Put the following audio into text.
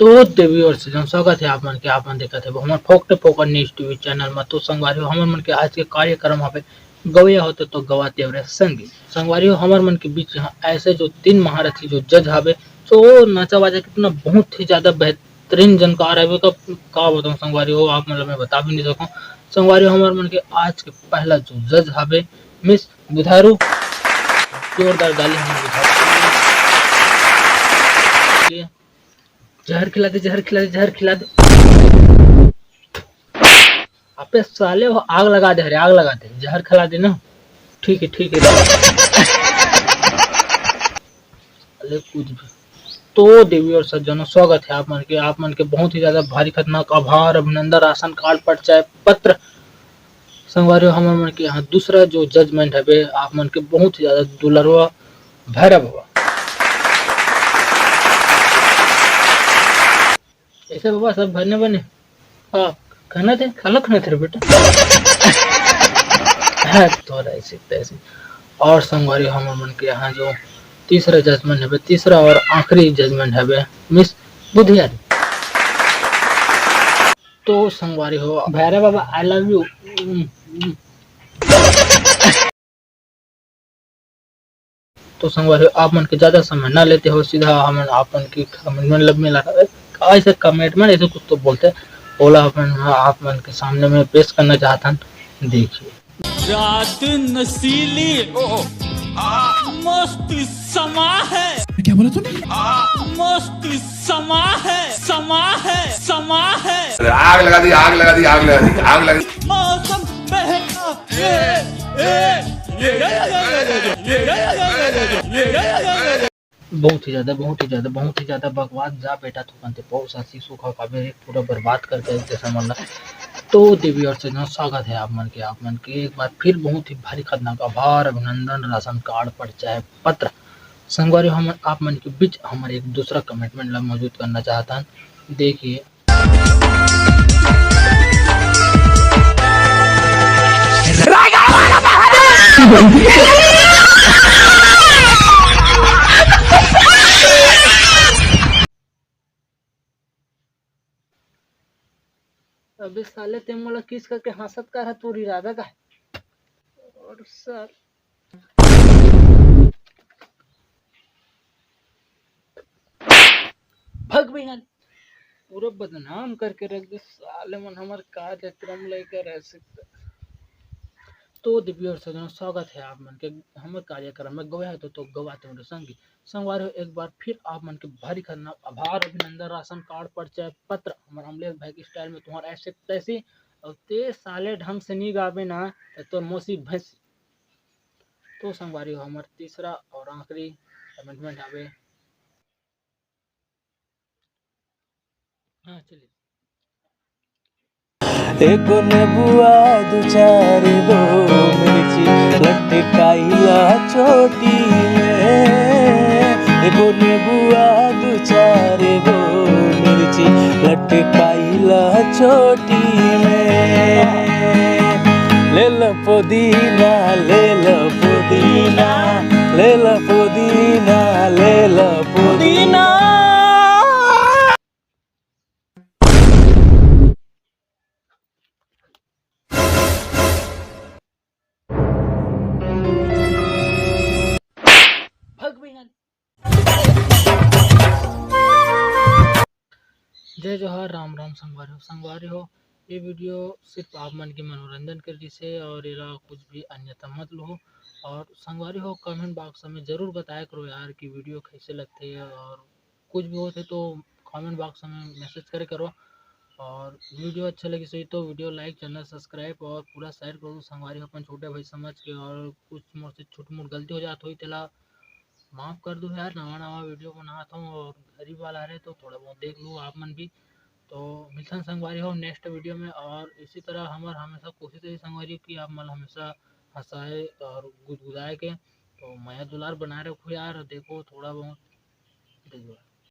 तो देवी और सजन स्वागत है आप मन के आप मन देखा थे हमर फोकटे फोकट न्यूज टीवी चैनल में। तो संगवारी हमर मन के आज के कार्यक्रम हवे गवैया होते तो गवाते और संगीत संगवारी हमर मन के बीच यहाँ ऐसे जो तीन महारथी जो जज हवे तो नाचा बाजा कितना बहुत ही ज्यादा बेहतरीन जानकार है का बताऊं संगवारी हो आप मतलब मैं बता भी नहीं सकूं। संगवारी हमर मन के आज के पहला जो जज हवे मिस बुधारू जोरदार गाली हमें बुधारू जहर खिला दे जहर खिला दे जहर खिला दे अबे साले वो आग लगा दे अरे आग लगा दे जहर खिला दे ना। ठीक है अरे कुछ भी। तो देवी और सज्जनों स्वागत है आप मन के बहुत ही ज्यादा भारी खतरनाक आभार अभिनंदन राशन कार्ड परिचय पत्र संगवारी हमर मन के यहाँ दूसरा जो जजमेंट है आप मन के बहुत ही ज्यादा दुलरवा भैरव हुआ ऐसे बाबा सब भरने बने हाँ खाना थे खाना थे बेटा है थोड़ा ऐसे तैसे। और संगवारी हमर मन के यहाँ जो तीसरा जजमेंट है तीसरा और आखिरी जजमेंट है मिस बुधियारी। तो संगवारी हो भैरव बाबा आई लव यू। तो संगवारी आप मन के ज्यादा समय ना लेते हो सीधा हम आप मन की कमेंटमेंट में ऐसे कमेंटमेंट ऐसे कुछ तो बोलते बोला आप मन के सामने में पेश करना चाहता हूं। देखिए रात नसीली मस्त समा है क्या बोला तूने मस्त समा है आग लगा दी आग लगा दी आग लगा दी आग लगा दी मौसम बहका बहुत ही ज्यादा बकवास जा बेटा तू बनते बहुत सा शिशु का काबे पूरा बर्बाद कर दे जैसा मामला। तो देवी और सजनों स्वागत है आप मन के एक बार फिर बहुत ही भारी खतरनाक आभार अभिनंदन राशन कार्ड परिचय पत्र संगवारी हम आप मन के बीच हमारे एक दूसरा कमिटमेंट मौजूद करना चाहता हूँ। देखिए अबे साले ते मला किस करके हंसत का है तू इरादा का है और सर भग भैया पूरा बदनाम करके रख दे साले मन हमारे कार्यक्रम लेकर रह सकते। तो दिव्य और सजनों स्वागत है आप मन के हमारे कार्यक्रम में गवाया तो गवाते हैं संगीत संगवार एक बार फिर आप मन के भारी खतरनाक आभार अभिनंदन राशन कार्ड परिचय पत्र हमारे अमलेश भाई की स्टाइल में तुम्हारा ऐसे तैसी और ते साले ढंग से नहीं गावे ना तो मोसी भैंसी। तो संगवारी हमारे तीसरा और आखिरी कमिटमेंट आवे हाँ चलिए एगो नेबुआ दू चार गो मिर्ची लटकाइला चोटी में एगो नेबुआ दू चार गो मिर्ची लटकाइला चोटी में ले लो पुदीना ले लो पुदीना ले लो पुदीना ले लो पुदीना। जय जोहार राम राम संगवारी हो ये वीडियो सिर्फ आप मन के मनोरंजन कर जिसे और इरा कुछ भी अन्यथा मत लो। और संगवारी हो कमेंट बॉक्स में जरूर बताया करो यार कि वीडियो कैसे लगते है और कुछ भी होते तो कमेंट बॉक्स में मैसेज करे करो। और वीडियो अच्छा लगी सही तो वीडियो लाइक चैनल सब्सक्राइब और पूरा शेयर करो संगवारी हो अपन छोटे भाई समझ के और कुछ मोर से छोट मोट गलती हो जात हुई तेला माफ कर दो यार नवा वीडियो बनाता हूँ और गरीब वाला रहे तो थोड़ा बहुत देख लो आप मन भी। तो मिलता संगवारी हो नेक्स्ट वीडियो में और इसी तरह हमार हमेशा कोशिश है संगवारी की आप मन हमेशा हंसाए और गुदगुदाए के तो माया दुलार बनाए रखो यार देखो थोड़ा बहुत देखो।